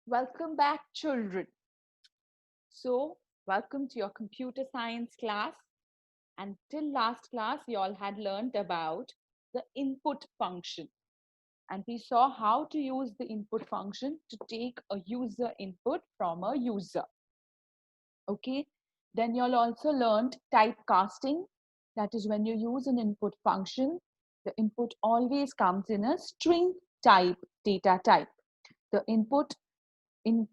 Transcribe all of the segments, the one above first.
Welcome back, children. So, welcome to your computer science class. And till last class, you all had learned about the input function. And we saw how to use the input function to take a user input from a user. Okay. Then you all also learned typecasting. That is when you use an input function, the input always comes in a string type data type. The input in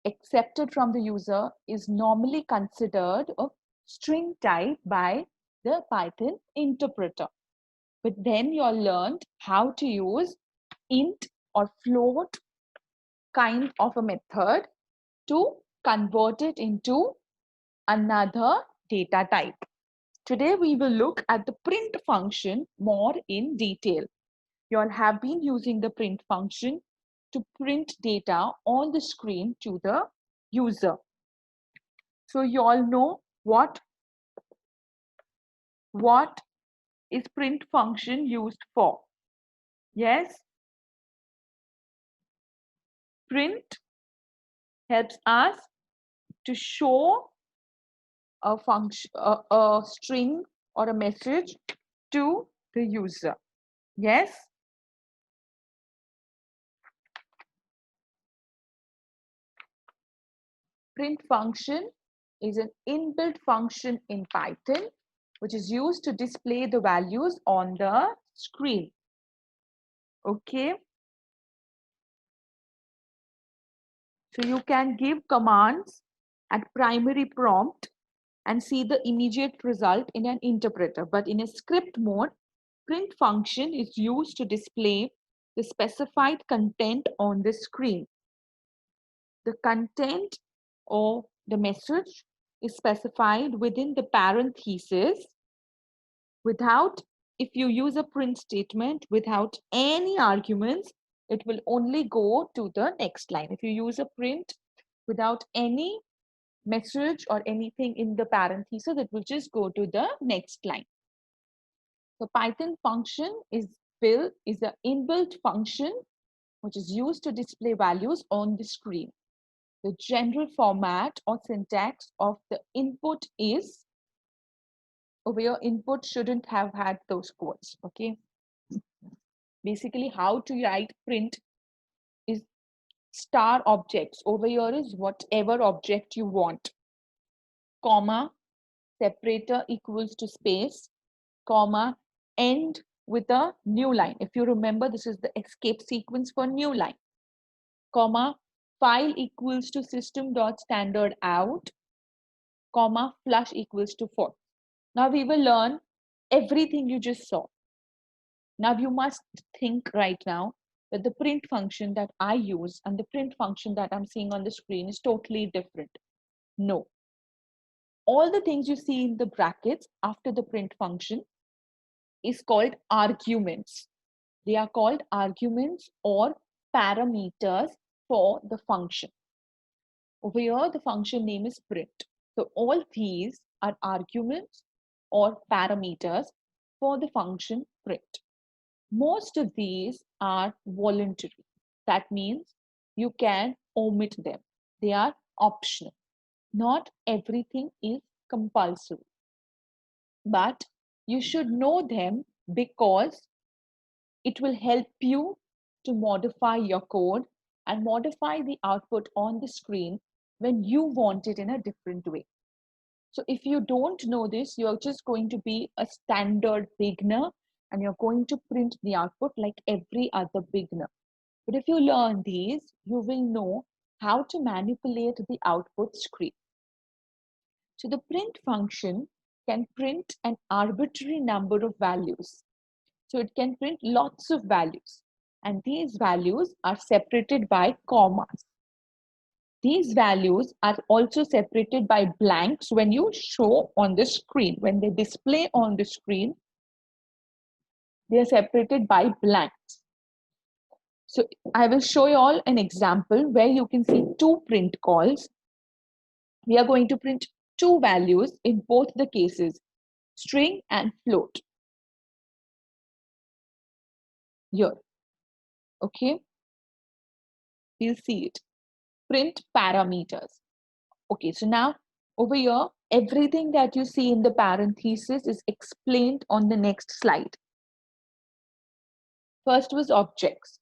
accepted from the user is normally considered a string type by the Python interpreter. But then you all learned how to use int or float kind of a method to convert it into another data type. Today we will look at the print function more in detail. You all have been using the print function to print data on the screen to the user. So you all know what is print function used for? Yes, print helps us to show a function, a string or a message to the user. Yes, print function is an inbuilt function in Python which is used to display the values on the screen. Okay, so you can give commands at primary prompt and see the immediate result in an interpreter. But in a script mode, print function is used to display the specified content on the screen. The content or the message is specified within the parenthesis without, if you use a print statement without any arguments, it will only go to the next line. If you use a print without any message or anything in the parenthesis, it will just go to the next line. The Python function is an inbuilt function which is used to display values on the screen. The general format or syntax of the input is, over your input shouldn't have had those quotes. Okay. Basically, how to write print is star objects. Over here is whatever object you want. Comma, separator equals to space, comma, end with a new line. If you remember, this is the escape sequence for new line. Comma, file equals to system.standard.out, comma, flush equals to 4. Now we will learn everything you just saw. Now you must think right now that the print function that I use and the print function that I'm seeing on the screen is totally different. No. All the things you see in the brackets after the print function is called arguments. They are called arguments or parameters for the function. Over here, the function name is print. So all these are arguments or parameters for the function print. Most of these are voluntary. That means you can omit them. They are optional. Not everything is compulsory. But you should know them because it will help you to modify your code and modify the output on the screen when you want it in a different way. So if you don't know this, you're just going to be a standard beginner and you're going to print the output like every other beginner. But if you learn these, you will know how to manipulate the output screen. So the print function can print an arbitrary number of values. So it can print lots of values. And these values are separated by commas. These values are also separated by blanks when you show on the screen. When they display on the screen, they are separated by blanks. So I will show you all an example where you can see two print calls. We are going to print two values in both the cases, string and float. Here, okay? We'll see it. print parameters. Okay, so now over here, everything that you see in the parenthesis is explained on the next slide. First was objects.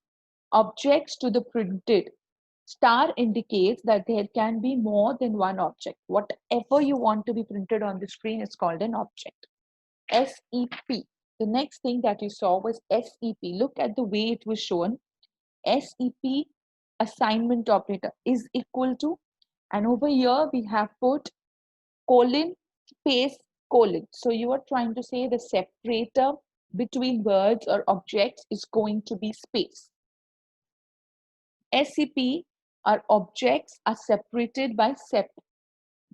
Objects to the printed. Star indicates that there can be more than one object. Whatever you want to be printed on the screen is called an object. SEP. The next thing that you saw was SEP. Look at the way it was shown. SEP assignment operator is equal to, and over here we have put colon, space, colon. So you are trying to say the separator between words or objects is going to be space. SEP are objects are separated by sep.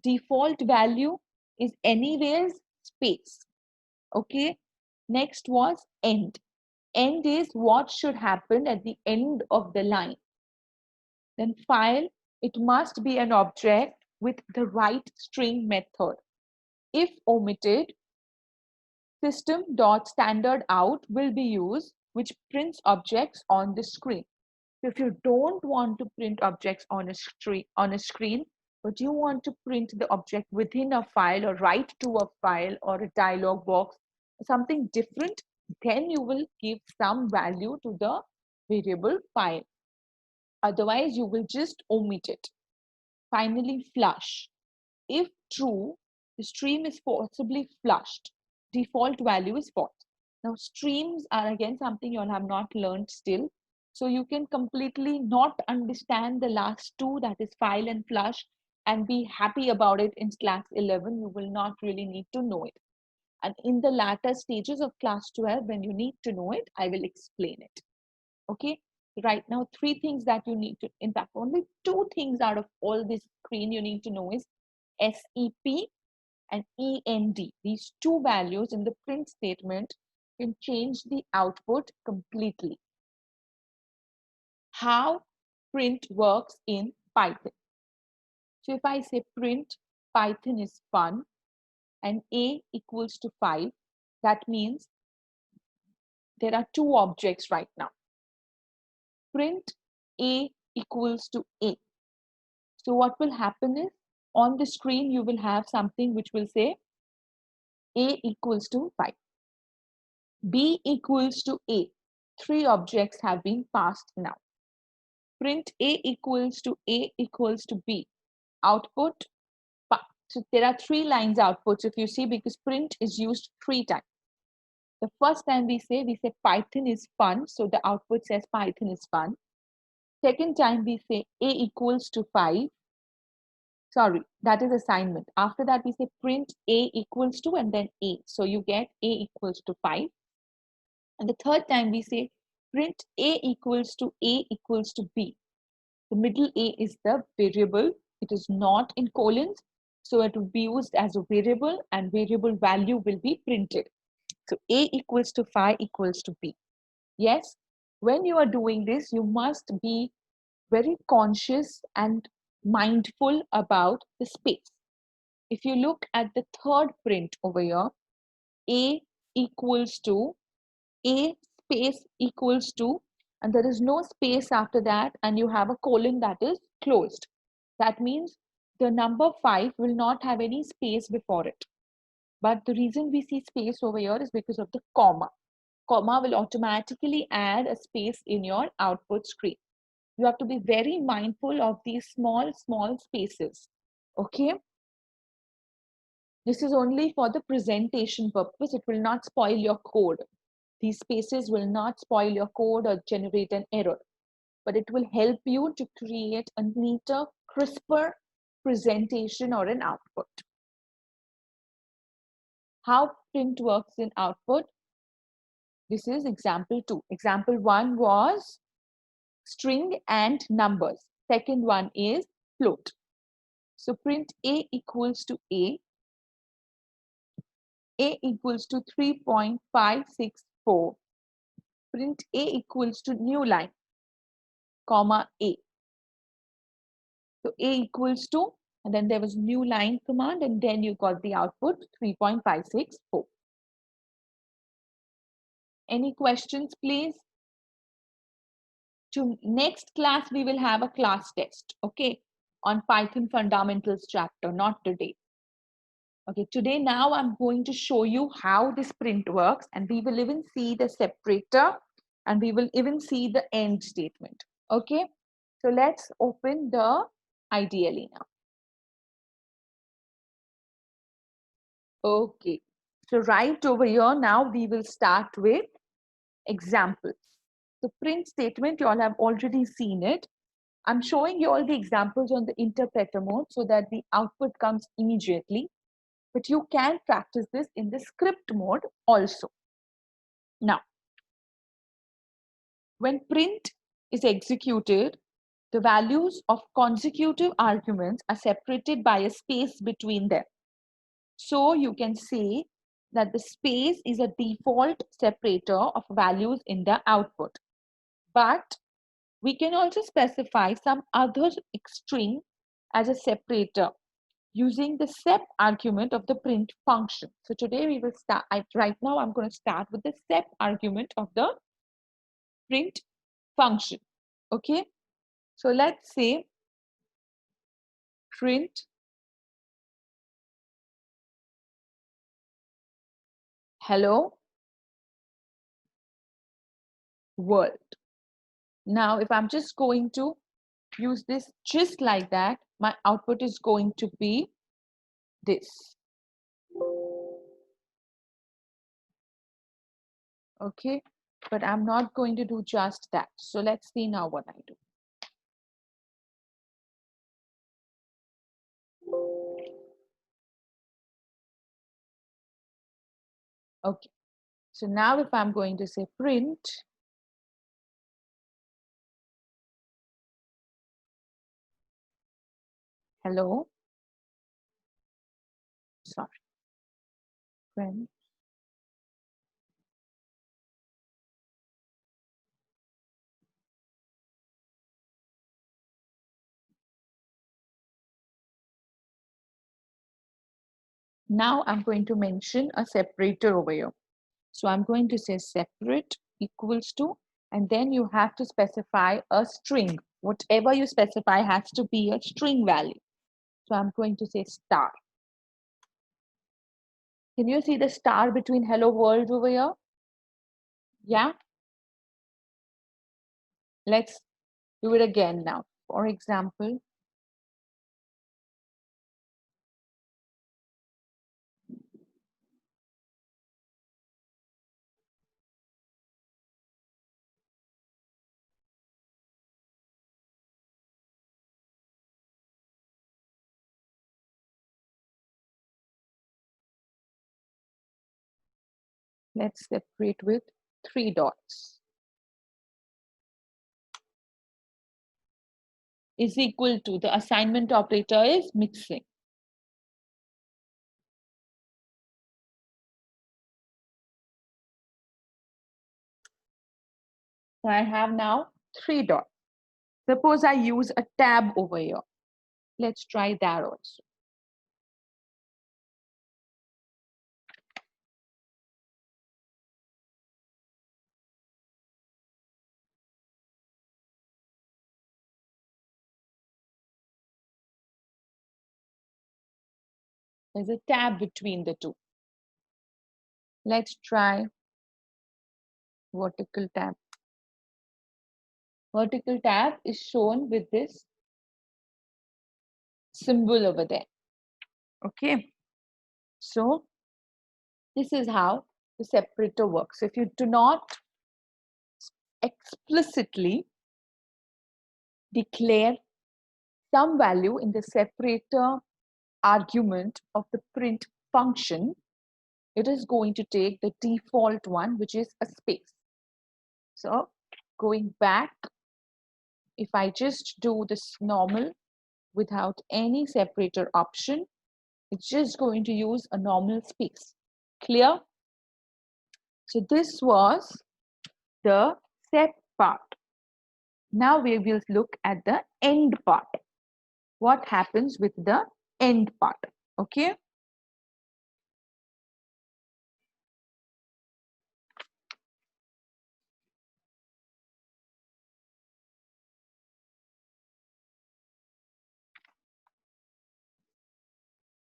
Default value is anyways space. Okay. Next was end. End is what should happen at the end of the line. Then file, it must be an object with the right string method. If omitted, system.standardout will be used, which prints objects on the screen. So if you don't want to print objects on a screen, but you want to print the object within a file or write to a file or a dialog box, something different, then you will give some value to the variable file. Otherwise, you will just omit it. Finally, flush. If true, the stream is forcibly flushed. Default value is false. Now, streams are again something you all have not learned still. So you can completely not understand the last two, that is file and flush, and be happy about it in class 11. You will not really need to know it. And in the latter stages of class 12, when you need to know it, I will explain it. Okay. Right now, three things that you need to, in fact, only two things out of all this screen you need to know is SEP and END. These two values in the print statement can change the output completely. How print works in Python. So if I say print Python is fun and A equals to 5, that means there are two objects right now. Print A equals to A. So what will happen is on the screen, you will have something which will say A equals to 5. B equals to A. Three objects have been passed now. Print A equals to B. Output. So there are three lines outputs if you see, because print is used three times. The first time we say Python is fun. So the output says Python is fun. Second time we say A equals to 5. Sorry, that is assignment. After that, we say print A equals to and then A. So you get A equals to 5. And the third time we say print A equals to B. The middle A is the variable. It is not in colons. So it will be used as a variable and variable value will be printed. So A equals to 5 equals to B. Yes, when you are doing this, you must be very conscious and mindful about the space. If you look at the third print over here, A equals to A space equals to, and there is no space after that, and you have a colon that is closed. That means the number 5 will not have any space before it. But the reason we see space over here is because of the comma. Comma will automatically add a space in your output screen. You have to be very mindful of these small spaces. Okay. This is only for the presentation purpose. It will not spoil your code. These spaces will not spoil your code or generate an error, but it will help you to create a neater, crisper presentation or an output. How print works in output. This is example 2. Example 1 was string and numbers. Second one is float. So print A equals to A. A equals to 3.564. Print A equals to new line, comma A. So A equals to, and then there was new line command, and then you got the output 3.564. Any questions, please? To next class, we will have a class test, okay, on Python fundamentals chapter, not today. Okay, today now I'm going to show you how this print works, and we will even see the separator, and we will even see the end statement. Okay, so let's open the IDLE now. Okay, so right over here now we will start with examples. The print statement, you all have already seen it. I'm showing you all the examples on the interpreter mode so that the output comes immediately. But you can practice this in the script mode also. Now, when print is executed, the values of consecutive arguments are separated by a space between them. So you can say that the space is a default separator of values in the output. But we can also specify some other string as a separator using the sep argument of the print function. So today we will start, right now I'm going to start with the sep argument of the print function. Okay, so let's say print hello world. Now, if I'm just going to use this just like that, my output is going to be this. Okay, but I'm not going to do just that. So let's see now what I do. Okay, so now if I'm going to say print hello, sorry, print now I'm going to mention a separator over here. So I'm going to say separate equals to, and then you have to specify a string. Whatever you specify has to be a string value. So I'm going to say star. Can you see the star between hello world over here? Yeah. Let's do it again now. For example, let's separate with 3 dots. Is equal to, the assignment operator is mixing. So I have now 3 dots. Suppose I use a tab over here. Let's try that also. There's a tab between the two. Let's try vertical tab. Vertical tab is shown with this symbol over there. Okay. So this is how the separator works. If you do not explicitly declare some value in the separator argument of the print function, it is going to take the default one, which is a space. So going back, if I just do this normal without any separator option, it's just going to use a normal space. Clear? So this was the sep part. Now we will look at the end part. What happens with the end part? Okay.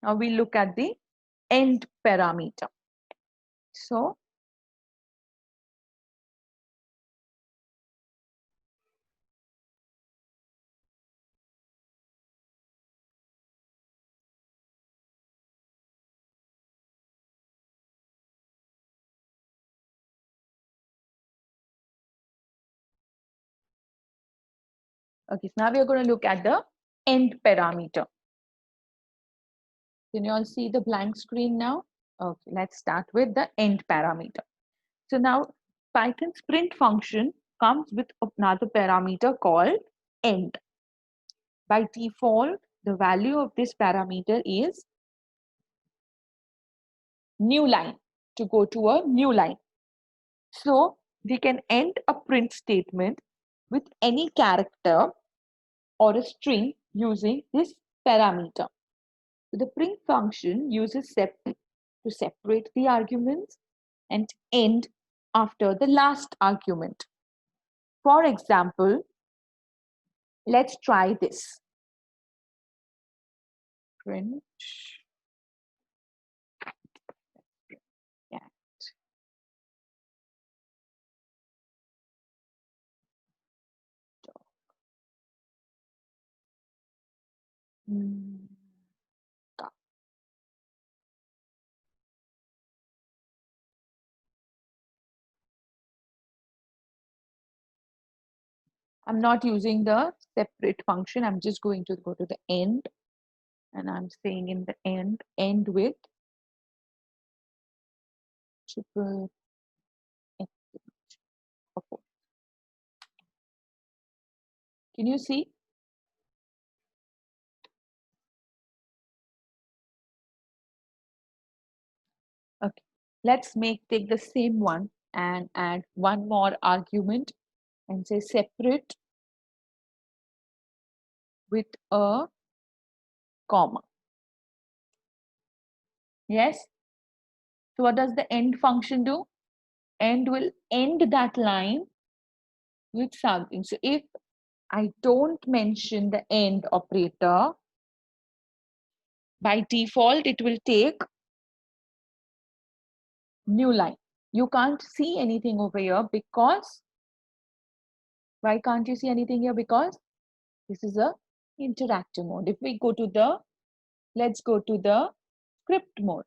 Now we look at the end parameter. So okay, so now we are going to look at the end parameter. Can you all see the blank screen now? Okay, let's start with the end parameter. So now Python's print function comes with another parameter called end. By default, the value of this parameter is new line, to go to a new line. So we can end a print statement with any character or a string using this parameter. So the print function uses to separate the arguments and end after the last argument. For example, let's try this. Print cat. Mm, cat. I'm not using the separate function. I'm just going to go to the end, and I'm saying in the end with triple exclamation. Can you see? Okay, let's take the same one and add one more argument and say separate with a comma. Yes. So what does the end function do? End will end that line with something. So if I don't mention the end operator, by default, it will take new line. You can't see anything over here because, why can't you see anything here? Because this is a interactive mode. If we go to the, let's go to the script mode.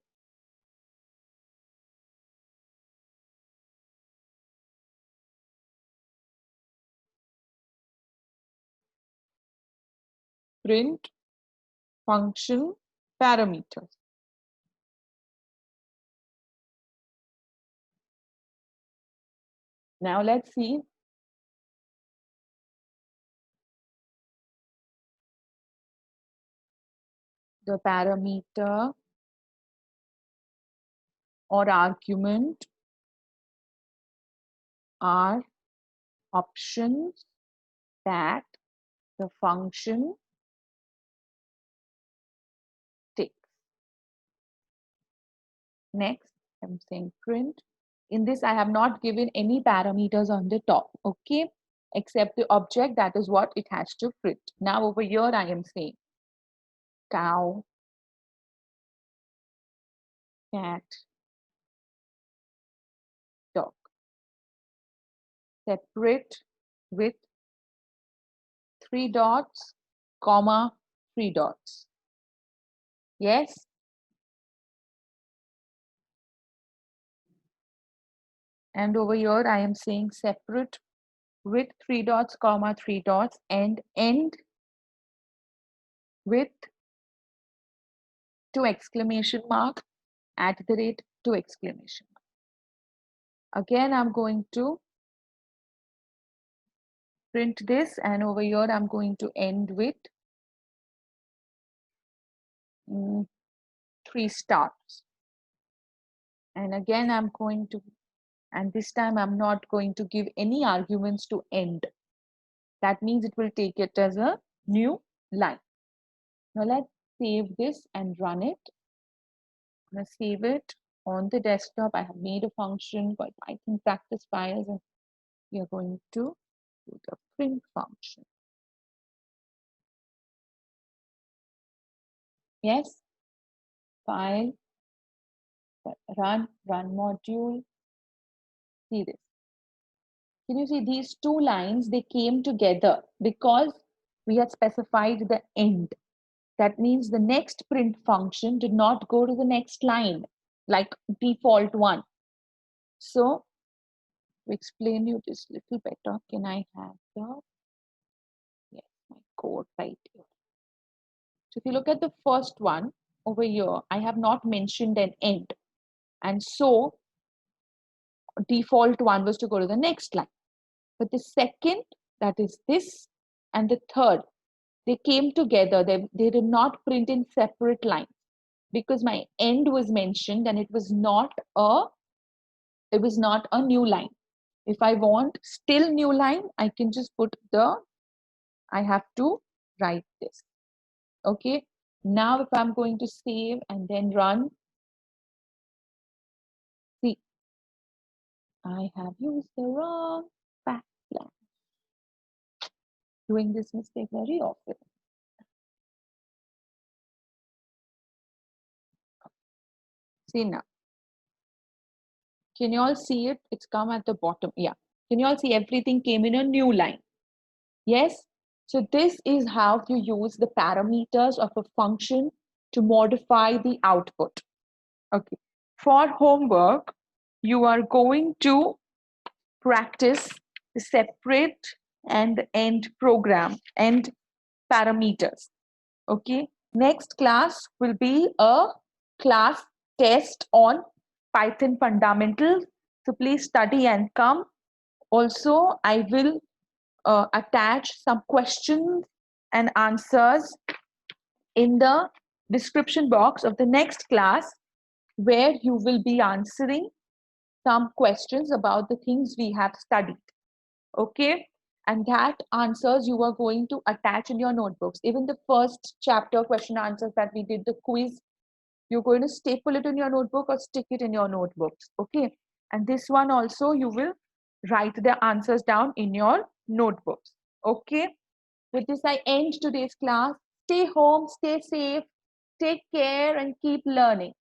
Print function parameters. Now let's see the parameter or argument are options that the function takes. Next, I'm saying print. In this, I have not given any parameters on the top, okay? Except the object, that is what it has to print. Now over here, I am saying cow, cat, dog. Separate with 3 dots, comma, 3 dots. Yes? And over here, I am saying separate with 3 dots, comma, 3 dots, and end with 2 exclamation mark, @ 2 exclamation mark. Again, I'm going to print this, and over here, I'm going to end with 3 stars. And again, I'm going to, and this time I'm not going to give any arguments to end. That means it will take it as a new line. Now let's save this and run it. I'm going to save it on the desktop. I have made a function called Python practice files, and we are going to do the print function. Yes. file, run module. See this. Can you see these two lines? They came together because we had specified the end. That means the next print function did not go to the next line like default one. So to explain you this little better, can I have the, yes, my code right here. So if you look at the first one over here, I have not mentioned an end. And so default one was to go to the next line. But the second, that is this, and the third, they came together. They did not print in separate lines because my end was mentioned and it was not a new line. If I want still new line, I can just put I have to write this. Okay. Now if I'm going to save and then run, see, I have used the wrong backslash. Doing this mistake very often. See now. Can you all see it? It's come at the bottom. Yeah. Can you all see everything came in a new line? Yes. So this is how you use the parameters of a function to modify the output. Okay. For homework, you are going to practice the separate and end program and parameters. Okay. Next class will be a class test on Python fundamentals. So please study and come. Also, I will attach some questions and answers in the description box of the next class where you will be answering some questions about the things we have studied. Okay. And that answers you are going to attach in your notebooks. Even the first chapter question answers that we did, the quiz, you're going to staple it in your notebook or stick it in your notebooks. Okay. And this one also, you will write the answers down in your notebooks. Okay. With this, I end today's class. Stay home, stay safe, take care, and keep learning.